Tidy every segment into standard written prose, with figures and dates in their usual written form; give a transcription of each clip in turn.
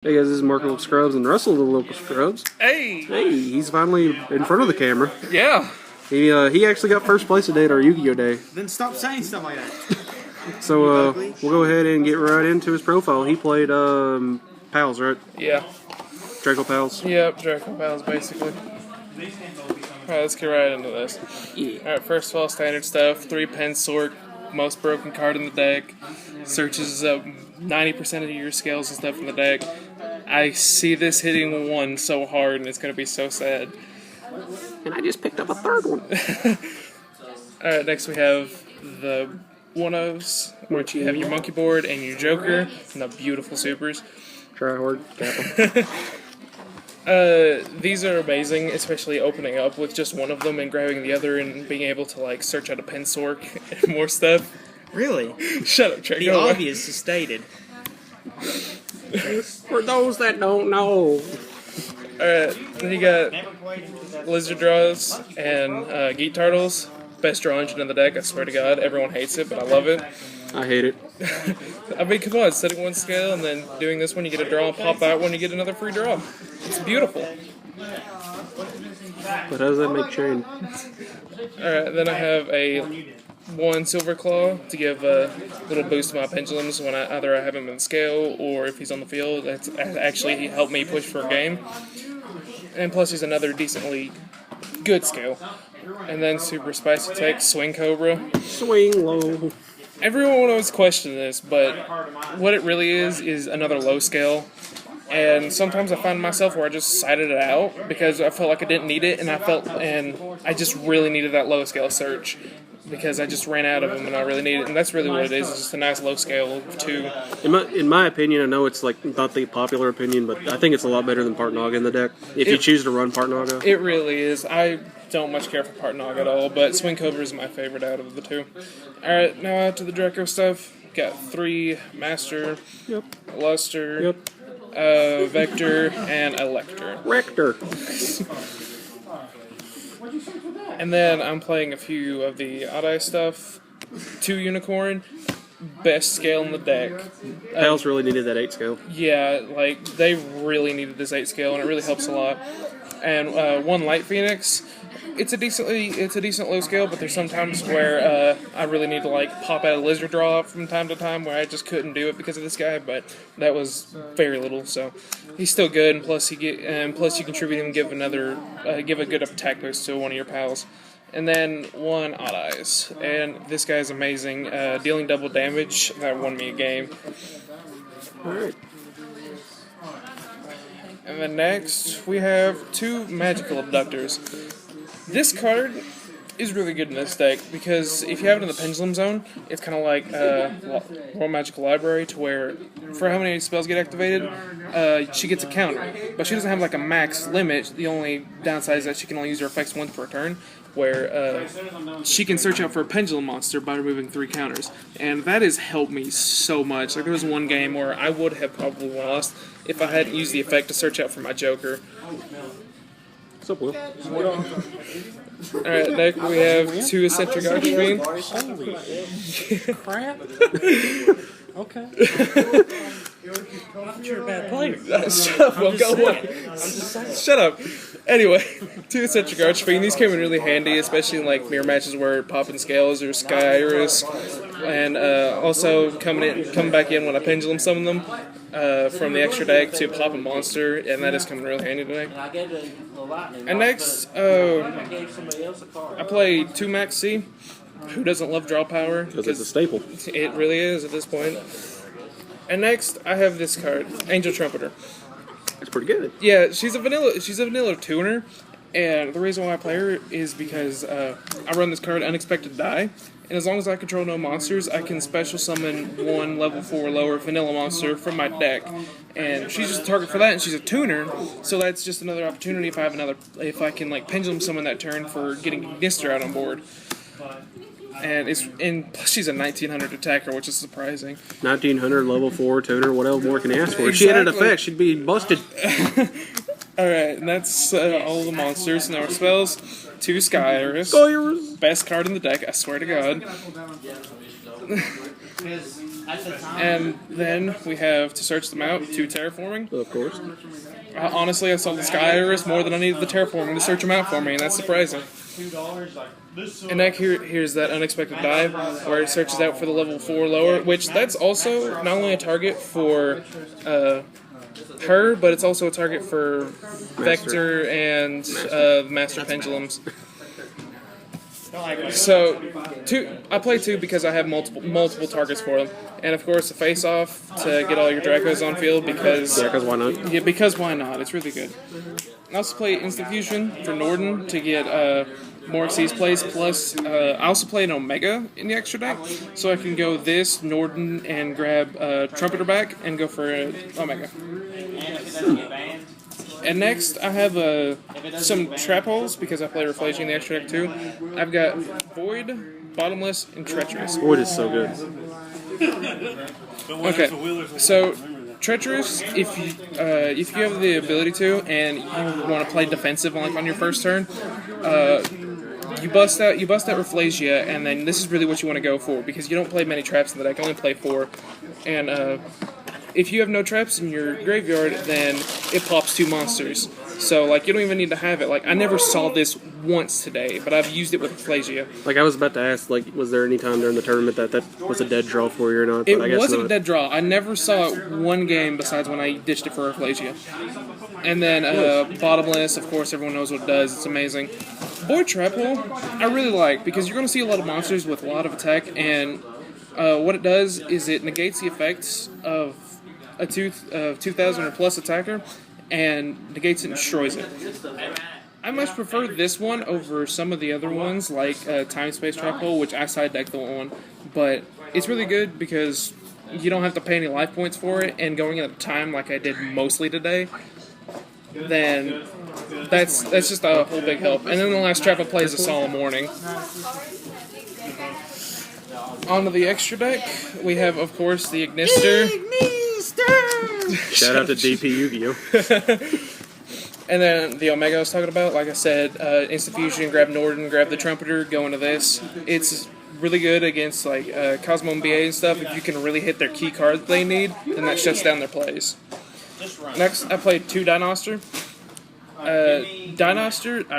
Hey guys, this is Mark of TheLocalScrubs and Russell of TheLocalScrubs. Hey! Hey, he's finally in front of the camera. Yeah! He actually got first place today at our Yu-Gi-Oh! Day. Then stop saying stuff like that. So we'll go ahead and get right into his profile. He played Pals, right? Yeah. DracoPals. Yep, DracoPals basically. Alright, let's get right into this. Yeah. Alright, first of all, standard stuff. 3-pen sort, most broken card in the deck. Searches 90% of your scales and stuff in the deck. I see this hitting one so hard and it's going to be so sad. And I just picked up a third one. Alright, next we have the one-ofs, which you have your monkey board and your joker, and the beautiful supers. Try hard, cap 'em. These are amazing, especially opening up with just one of them and grabbing the other and being able to like search out a pen sork and more stuff. Really? Shut up, Trey. The obvious is stated. For those that don't know. Alright, then you got Lizard Draws and Geek Turtles. Best draw engine in the deck, I swear to God. Everyone hates it, but I love it. I hate it. I mean, come on, setting one scale and then doing this one, you get a draw and pop out one, you get another free draw. It's beautiful. But how does that make chain? Alright, then I have a 1 Silver Claw to give a little boost to my pendulums when either I have him in scale or if he's on the field. That's actually he helped me push for a game. And plus he's another decently good scale. And then Super Spicy Tech, Swing Cobra. Swing low. Everyone will always question this, but what it really is another low scale. And sometimes I find myself where I just sided it out because I felt like I didn't need it, and I just really needed that low scale search because I just ran out of them and I really needed it. And that's really what it is. It's just a nice low scale of 2. In my opinion, I know it's like not the popular opinion, but I think it's a lot better than Part Naga in the deck. If you choose to run Part Naga. It really is. I don't much care for Part Naga at all, but Swing Cobra is my favorite out of the 2. Alright, now out to the Draco stuff. Got 3 Master, Yep. Luster, Yep. Vector, and Elector. Rector. And then I'm playing a few of the Odd-Eye stuff. 2 Unicorn, best scale in the deck. Pals really needed that 8 scale. Yeah, like, they really needed this 8 scale, and it really helps a lot. And 1 Light Phoenix. It's a decent low scale, but there's some times where I really need to like pop out a lizard draw from time to time where I just couldn't do it because of this guy, but that was very little. So he's still good, and plus you contribute him and give a good attack boost to one of your pals. And then 1 Odd Eyes, and this guy is amazing, dealing double damage. That won me a game. All right. And then next we have 2 Magical Abductors. This card is really good in this deck because if you have it in the Pendulum Zone, it's kind of like World Magical Library, to where for how many spells get activated, she gets a counter. But she doesn't have like a max limit. The only downside is that she can only use her effects once per turn, where she can search out for a Pendulum monster by removing 3 counters. And that has helped me so much. Like there was one game where I would have probably lost if I hadn't used the effect to search out for my Joker. What's up, Will? Alright, next we have 2 Eccentric Archfiend. Holy crap. Okay. You're a bad player. Shut up, Will, go away. Shut up. Anyway, 2 Eccentric Archfiend. These came in really handy, especially in like mirror matches where popping scales or Sky Iris. And also coming back in when I pendulum summon them from the extra deck to pop a monster, and that is coming really handy today. And next, I play 2 Max C. Who doesn't love draw power? Because it's a staple. It really is at this point. And next, I have this card, Angel Trumpeter. That's pretty good. Yeah, she's a vanilla tuner, and the reason why I play her is because I run this card, Unexpected Die, and as long as I control no monsters, I can special summon 1 level 4 lower vanilla monster from my deck, and she's just a target for that, and she's a tuner, so that's just another opportunity if I can like pendulum summon that turn for getting Gnister out on board. And plus she's a 1900 attacker, which is surprising. 1900 level 4 tuner. What else more can you ask for? If she had an effect, she'd be busted. Alright, and that's all the monsters. Now our spells. 2 Sky Iris. Best card in the deck, I swear to God. And then we have to search them out to terraforming. Of course. Honestly, I saw the Sky Iris more than I needed the terraforming to search them out for me, and that's surprising. And then here's that unexpected dive where it searches out for the level 4 lower, which that's also not only a target for her, but it's also a target for Vector and Master Pendulums. So, I play 2 because I have multiple targets for them, and of course the face-off to get all your Dracos on field because why not? Yeah, because why not? It's really good. I also play Instant Fusion for Norden to get more Xyz plays. Plus, I also play an Omega in the extra deck, so I can go this Norden and grab Trumpeter back and go for Omega. And next, I have some trap holes because I play Reflection in the extra deck too. I've got Void, Bottomless, and Treacherous. Void is so good. Okay, so Treacherous, if you have the ability to, and you want to play defensive on your first turn, you bust out Rafflesia, and then this is really what you want to go for because you don't play many traps in the deck. I only play 4, and if you have no traps in your graveyard, then it pops 2 monsters. So, like, you don't even need to have it. Like, I never saw this once today, but I've used it with Rafflesia. Like, I was about to ask, like, was there any time during the tournament that was a dead draw for you or not? But I guess wasn't not. a dead draw. I never saw it one game besides when I ditched it for Rafflesia. And then Bottomless, of course, everyone knows what it does. It's amazing. Void Trap Hole, I really like, because you're going to see a lot of monsters with a lot of attack, and what it does is it negates the effects of a 2,000 or plus attacker, and negates it and destroys it. I much prefer this one over some of the other ones, like Time Space Trap Hole, which I side deck the one, but it's really good because you don't have to pay any life points for it, and going at a time like I did mostly today, then that's just a whole big help. And then the last trap I play is a Solemn Warning. Onto the extra deck, we have, of course, the Ignister. Shout out to DP Yu-Gi-Oh! And then the Omega I was talking about, like I said, Instant Fusion, grab Norden, grab the Trumpeter, go into this. It's really good against like Cosmo and BA and stuff. If you can really hit their key cards they need, then that shuts down their plays. Next, I played 2 Dinoster. Dinoster, I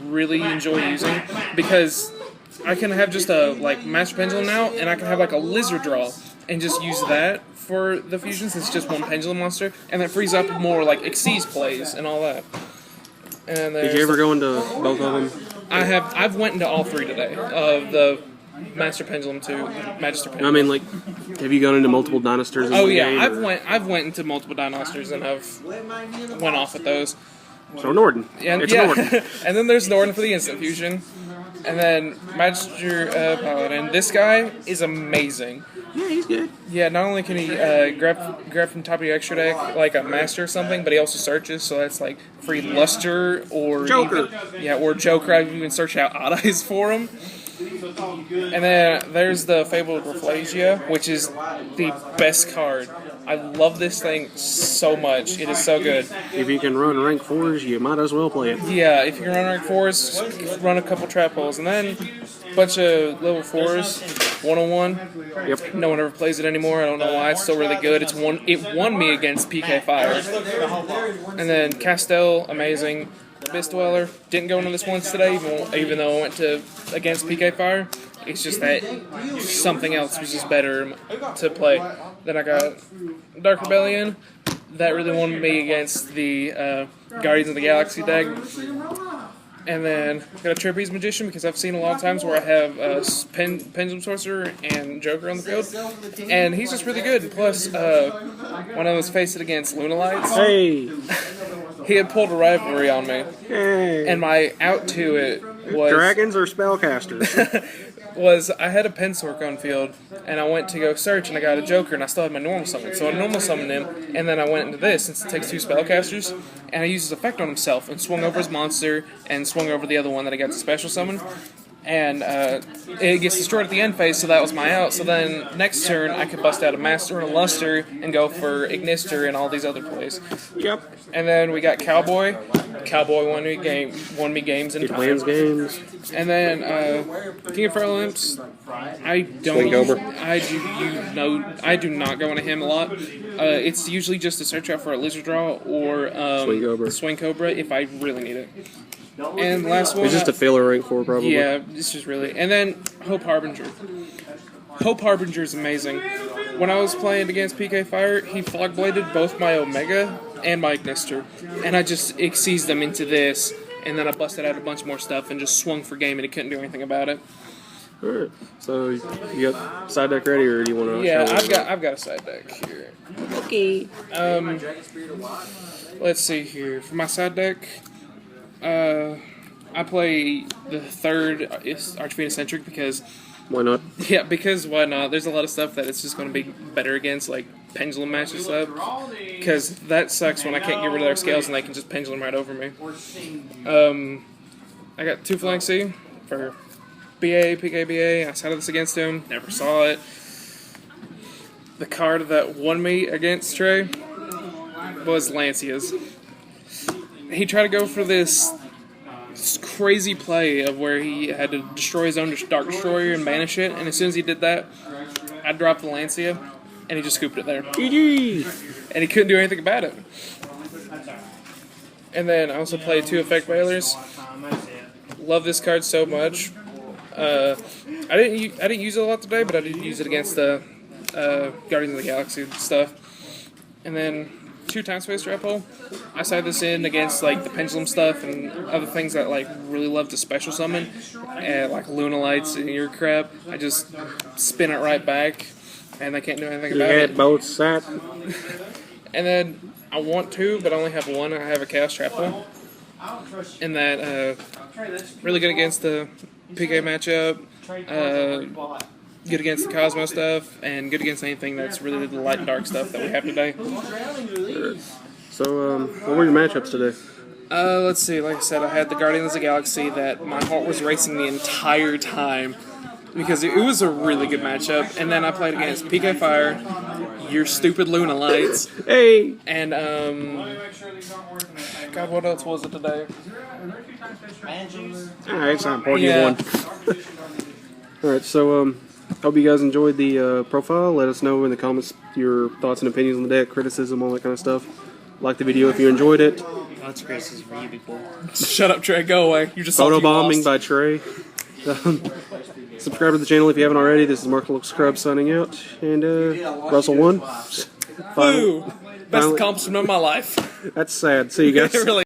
really enjoy using because I can have just a like Master Pendulum now, and I can have like a Lizard draw and just use that for the fusions. It's just one Pendulum monster, and that frees up more like Xyz plays and all that. And did you ever go into both of them? I've went into all 3 today of the Master Pendulum to Magister Pendulum. I mean, like, have you gone into multiple Dinosters? Oh yeah, I've went into multiple Dinosters and I've went off with those. So Norden. It's Norden. And then there's Norden for the Instant Fusion. And then Magister Paladin. This guy is amazing. Yeah, he's good. Yeah, not only can he grab from top of your extra deck like a Master or something, but he also searches, so that's like free Luster or Joker. Or Joker. I've even searched out Odd Eyes for him. And then there's the Fabled Rafflesia, which is the best card. I love this thing so much. It is so good. If you can run rank 4s, you might as well play it. Yeah, if you can run rank 4s, run a couple trap holes. And then a bunch of level 4s, 101. Yep. No one ever plays it anymore. I don't know why. It's still really good. It won me against PK Fire. And then Castell, amazing. Mist Dweller, didn't go into this once today, even though I went against PK Fire. It's just that something else was just better to play. Then I got Dark Rebellion. That really won me against the Guardians of the Galaxy deck. And then I got a Trapeze Magician because I've seen a lot of times where I have Pendulum Sorcerer and Joker on the field. And he's just really good. Plus, when I was faced against Lunalights, he had pulled a rivalry on me. Hey. And my out to it was... Dragons or spellcasters? was I had a Pensork on field, and I went to go search, and I got a Joker, and I still had my normal summon. So I normal summoned him, and then I went into this, since it takes 2 spellcasters, and I used his effect on himself, and swung over his monster, and swung over the other one that I got to special summon. and it gets destroyed at the end phase, so that was my out. So then next turn, I could bust out a Master and a Luster and go for Ignister and all these other plays. Yep. And then we got Cowboy. Cowboy won me games in He time. wins games. And then King of Feral Imps. I don't. Swing Cobra. I do not go into him a lot. It's usually just to search out for a Lizard Draw or Swing Cobra. Swing Cobra if I really need it. And last one. It's just a filler rank 4 probably. Yeah, it's just really. And then Hope Harbinger. Hope Harbinger is amazing. When I was playing against PK Fire, he fog bladed both my Omega and my Ignister, and I just seized them into this, and then I busted out a bunch more stuff and just swung for game, and he couldn't do anything about it. Alright. So you got side deck ready, or do you want to? Yeah, I've got a side deck here. Okay. Let's see here. For my side deck, I play the third Archfiend Eccentric because. Why not? Yeah, because why not? There's a lot of stuff that it's just going to be better against, like pendulum match and stuff. Because that sucks when I can't get rid of their scales and they can just pendulum right over me. I got 2 Flying C for BA, PKBA. I sided this against him, never saw it. The card that won me against Trey was Lancia's. He tried to go for this crazy play of where he had to destroy his own Dark Destroyer and banish it, and as soon as he did that, I dropped the Lancia, and he just scooped it there. GG! And he couldn't do anything about it. And then I also played 2 Effect Bailers. Love this card so much. I didn't use it a lot today, but I did use it against the Guardians of the Galaxy stuff. And then 2 Time Space Trap-Hole. I side this in against like the Pendulum stuff and other things that like really love to special summon, and like Lunalights and your crap. I just spin it right back, and they can't do anything about it. Both set. And then I want 2, but I only have 1. I have a Chaos Trap-Hole. And that really good against the PK matchup. Good against the Cosmo stuff, and good against anything that's really the light and dark stuff that we have today. So, what were your matchups today? Let's see. Like I said, I had the Guardians of the Galaxy that my heart was racing the entire time because it was a really good matchup. And then I played against PK Fire, your stupid Luna Lights. Hey! And, God, what else was it today? Alright, it's not important. Yeah. You won. Alright, so, hope you guys enjoyed the profile. Let us know in the comments your thoughts and opinions on the deck, criticism, all that kind of stuff. Like the video if you enjoyed it. That's criticism for you before. Shut up, Trey. Go away. You just Photobombing by Trey. Subscribe to the channel if you haven't already. This is TheLocalScrubs signing out. And Russell won. Boo! Best accomplishment of my life. That's sad. See you guys. It really